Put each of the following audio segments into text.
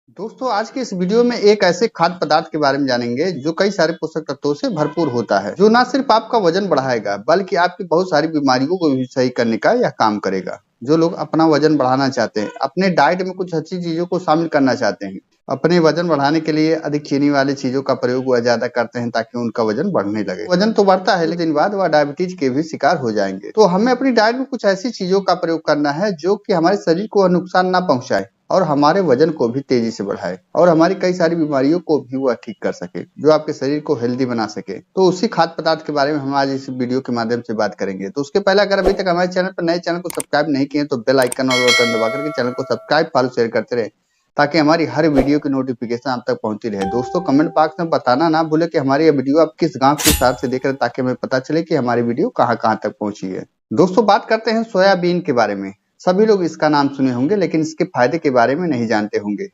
दोस्तों आज के इस वीडियो में एक ऐसे खाद्य पदार्थ के बारे में जानेंगे जो कई सारे पोषक तत्वों से भरपूर होता है, जो ना सिर्फ आपका वजन बढ़ाएगा बल्कि आपकी बहुत सारी बीमारियों को भी सही करने का यह काम करेगा। जो लोग अपना वजन बढ़ाना चाहते हैं, अपने डाइट में कुछ अच्छी चीजों को शामिल करना चाहते हैं, अपने वजन बढ़ाने के लिए अधिक चीनी वाली चीजों का प्रयोग वह ज्यादा करते हैं ताकि उनका वजन बढ़ने लगे। वजन तो बढ़ता है लेकिन बाद वह डायबिटीज के भी शिकार हो जाएंगे। तो हमें अपनी डाइट में कुछ ऐसी चीजों का प्रयोग करना है जो कि हमारे शरीर को नुकसान ना पहुंचाए और हमारे वजन को भी तेजी से बढ़ाए और हमारी कई सारी बीमारियों को भी वह ठीक कर सके, जो आपके शरीर को हेल्दी बना सके। तो उसी खाद्य पदार्थ के बारे में हम आज इस वीडियो के माध्यम से बात करेंगे। तो उसके पहले अगर अभी तक हमारे चैनल पर नए चैनल को सब्सक्राइब नहीं किए तो बेल आइकन और बटन दबा करके चैनल को सब्सक्राइब फॉलो शेयर करते रहे ताकि हमारी हर वीडियो की नोटिफिकेशन आप तक पहुंचती रहे। दोस्तों कमेंट बॉक्स में बताना ना भूले कि हमारी यह वीडियो आप किस गांव के हिसाब से देख रहे हैं ताकि हमें पता चले कि हमारी वीडियो कहां कहां तक पहुंची है। दोस्तों बात करते हैं सोयाबीन के बारे में। सभी लोग इसका नाम सुने होंगे लेकिन इसके फायदे के बारे में नहीं जानते होंगे।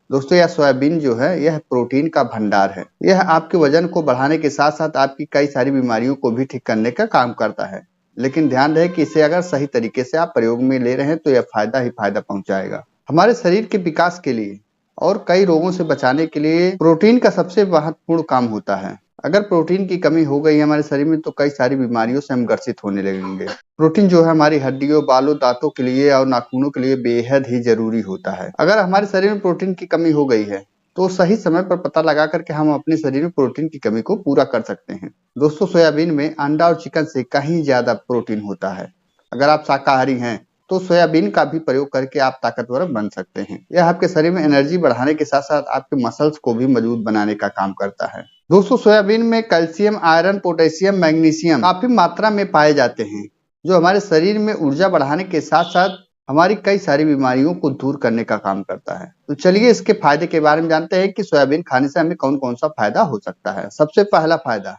दोस्तों यह सोयाबीन जो है यह प्रोटीन का भंडार है। यह आपके वजन को बढ़ाने के साथ साथ आपकी कई सारी बीमारियों को भी ठीक करने का काम करता है। लेकिन ध्यान रहे कि इसे अगर सही तरीके से आप प्रयोग में ले रहे हैं तो यह फायदा ही फायदा पहुंचाएगा। हमारे शरीर के विकास के लिए और कई रोगों से बचाने के लिए प्रोटीन का सबसे महत्वपूर्ण काम होता है। अगर प्रोटीन की कमी हो गई हमारे शरीर में तो कई सारी बीमारियों से हम ग्रसित होने लगेंगे। प्रोटीन जो है हमारी हड्डियों, बालों, दांतों के लिए और नाखूनों के लिए बेहद ही जरूरी होता है। अगर हमारे शरीर में प्रोटीन की कमी हो गई है तो सही समय पर पता लगा करके हम अपने शरीर में प्रोटीन की कमी को पूरा कर सकते हैं। दोस्तों सोयाबीन में अंडा और चिकन से कहीं ज्यादा प्रोटीन होता है। अगर आप शाकाहारी हैं तो सोयाबीन का भी प्रयोग करके आप ताकतवर बन सकते हैं। यह आपके शरीर में एनर्जी बढ़ाने के साथ साथ आपके मसल्स को भी मजबूत बनाने का काम करता है। दोस्तों सोयाबीन में कैल्शियम, आयरन, पोटेशियम, मैग्नीशियम काफी मात्रा में पाए जाते हैं, जो हमारे शरीर में ऊर्जा बढ़ाने के साथ साथ हमारी कई सारी बीमारियों को दूर करने का काम करता है। तो चलिए इसके फायदे के बारे में जानते हैं कि सोयाबीन खाने से हमें कौन कौन सा फायदा हो सकता है। सबसे पहला फायदा,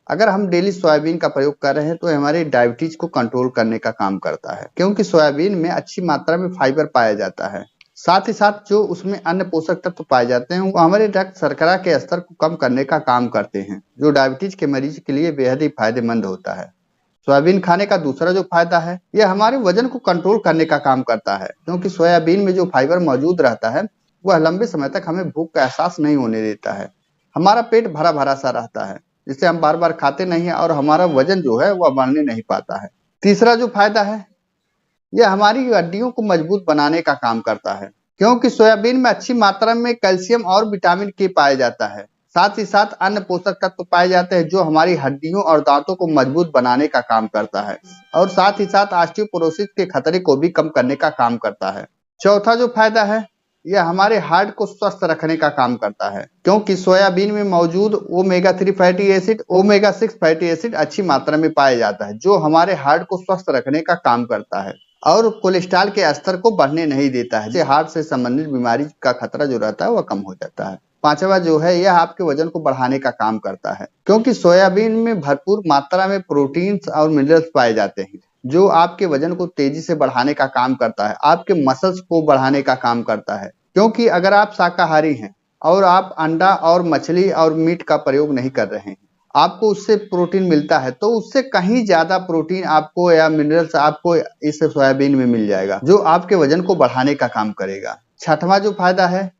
अगर हम डेली सोयाबीन का प्रयोग कर रहे हैं तो हमारे डायबिटीज को कंट्रोल करने का काम करता है, क्योंकि सोयाबीन में अच्छी मात्रा में फाइबर पाया जाता है। साथ ही साथ जो उसमें अन्य पोषक तत्व पाए जाते हैं वो हमारे रक्त शर्करा के स्तर को कम करने का काम करते हैं, जो डायबिटीज के मरीज के लिए बेहद ही फायदेमंद होता है। सोयाबीन खाने का दूसरा जो फायदा है यह हमारे वजन को कंट्रोल करने का काम करता है, क्योंकि सोयाबीन में जो फाइबर मौजूद रहता है वह लंबे समय तक हमें भूख का एहसास नहीं होने देता है। हमारा पेट भरा भरा सा रहता है जिससे हम बार बार खाते नहीं हैं और हमारा वजन जो है वह बढ़ने नहीं पाता है। तीसरा जो फायदा है यह हमारी हड्डियों को मजबूत बनाने का काम करता है, क्योंकि सोयाबीन में अच्छी मात्रा में कैल्शियम और विटामिन के पाया जाता है। साथ ही साथ अन्य पोषक तत्व पाए जाते हैं जो हमारी हड्डियों और दांतों को मजबूत बनाने का काम करता है और साथ ही साथ ऑस्टियोपोरोसिस के खतरे को भी कम करने का काम करता है। चौथा जो फायदा है यह हमारे हार्ट को स्वस्थ रखने का काम करता है, क्योंकि सोयाबीन में मौजूद omega 3 fatty acid, omega 6 fatty acid अच्छी मात्रा में पाया जाता है, जो हमारे हार्ट को स्वस्थ रखने का काम करता है और कोलेस्ट्रॉल के स्तर को बढ़ने नहीं देता है, जिससे हार्ट से संबंधित बीमारी का खतरा जो रहता है वह कम हो जाता है। पांचवा जो है यह आपके वजन को बढ़ाने का काम करता है, क्योंकि सोयाबीन में भरपूर मात्रा में प्रोटीन और मिनरल्स पाए जाते हैं, जो आपके वजन को तेजी से बढ़ाने का काम करता है, आपके मसल्स को बढ़ाने का काम करता है। क्योंकि अगर आप शाकाहारी हैं और आप अंडा और मछली और मीट का प्रयोग नहीं कर रहे हैं, आपको उससे प्रोटीन मिलता है तो उससे कहीं ज्यादा प्रोटीन आपको या मिनरल्स आपको इस सोयाबीन में मिल जाएगा, जो आपके वजन को बढ़ाने का काम करेगा। छठवां जो फायदा है,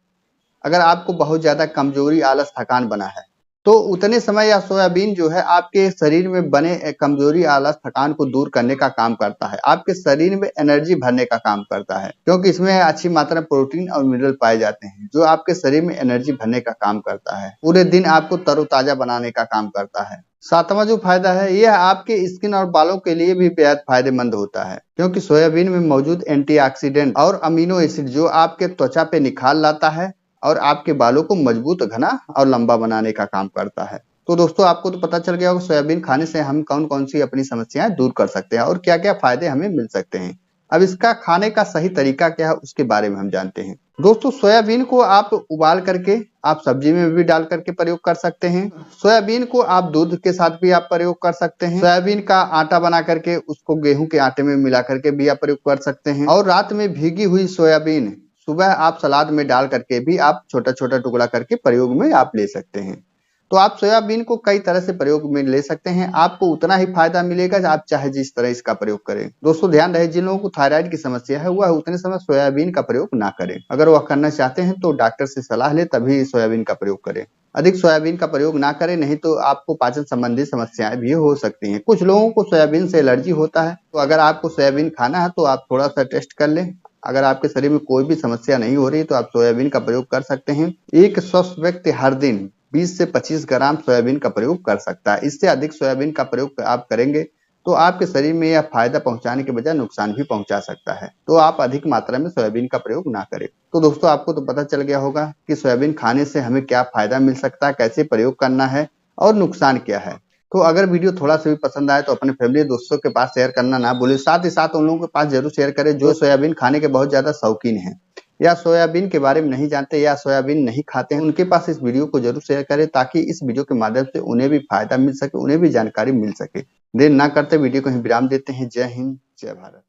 अगर आपको बहुत ज्यादा कमजोरी, आलस, थकान बना है तो उतने समय यह सोयाबीन जो है आपके शरीर में बने कमजोरी, आलस, थकान को दूर करने का काम करता है, आपके शरीर में एनर्जी भरने का काम करता है, क्योंकि इसमें अच्छी मात्रा में प्रोटीन और मिनरल पाए जाते हैं जो आपके शरीर में एनर्जी भरने का काम करता है, पूरे दिन आपको तरोताजा बनाने का काम करता है। सातवां जो फायदा है यह आपके स्किन और बालों के लिए भी बेहद फायदेमंद होता है, क्योंकि सोयाबीन में मौजूद एंटीऑक्सीडेंट और अमीनो एसिड जो आपके त्वचा पे निखार लाता है और आपके बालों को मजबूत, घना और लंबा बनाने का काम करता है। तो दोस्तों आपको तो पता चल गया होगा सोयाबीन खाने से हम कौन कौन सी अपनी समस्याएं दूर कर सकते हैं और क्या क्या फायदे हमें मिल सकते हैं। अब इसका खाने का सही तरीका क्या है उसके बारे में हम जानते हैं। दोस्तों सोयाबीन को आप उबाल करके आप सब्जी में भी डाल करके प्रयोग कर सकते हैं। सोयाबीन को आप दूध के साथ भी आप प्रयोग कर सकते हैं। सोयाबीन का आटा बना करके उसको गेहूं के आटे में मिला करके भी आप प्रयोग कर सकते हैं और रात में भीगी हुई सोयाबीन सुबह आप सलाद में डाल करके भी आप छोटा छोटा टुकड़ा करके प्रयोग में आप ले सकते हैं। तो आप सोयाबीन को कई तरह से प्रयोग में ले सकते हैं, आपको उतना ही फायदा मिलेगा आप चाहे जिस तरह इसका प्रयोग करें। दोस्तों ध्यान रहे, जिन लोगों को थायराइड की समस्या है वह उतने समय सोयाबीन का प्रयोग ना करें। अगर वह करना चाहते हैं तो डॉक्टर से सलाह ले तभी सोयाबीन का प्रयोग करें। अधिक सोयाबीन का प्रयोग ना करें, नहीं तो आपको पाचन संबंधी समस्याएं भी हो सकती हैं। कुछ लोगों को सोयाबीन से एलर्जी होता है, तो अगर आपको सोयाबीन खाना है तो आप थोड़ा सा टेस्ट कर लें। अगर आपके शरीर में कोई भी समस्या नहीं हो रही तो आप सोयाबीन का प्रयोग कर सकते हैं। एक स्वस्थ व्यक्ति हर दिन 20 से 25 ग्राम सोयाबीन का प्रयोग कर सकता है। इससे अधिक सोयाबीन का प्रयोग आप करेंगे तो आपके शरीर में यह फायदा पहुंचाने के बजाय नुकसान भी पहुंचा सकता है। तो आप अधिक मात्रा में सोयाबीन का प्रयोग ना करें। तो दोस्तों आपको तो पता चल गया होगा कि सोयाबीन खाने से हमें क्या फायदा मिल सकता है, कैसे प्रयोग करना है और नुकसान क्या है। तो अगर वीडियो थोड़ा सा भी पसंद आए तो अपने फैमिली दोस्तों के पास शेयर करना ना भूलें। साथ ही साथ उन लोगों के पास जरूर शेयर करें जो सोयाबीन खाने के बहुत ज्यादा शौकीन हैं या सोयाबीन के बारे में नहीं जानते या सोयाबीन नहीं खाते हैं। उनके पास इस वीडियो को जरूर शेयर करें ताकि इस वीडियो के माध्यम से उन्हें भी फायदा मिल सके, उन्हें भी जानकारी मिल सके। देर ना करते वीडियो को ही विराम देते हैं। जय हिंद, जय भारत।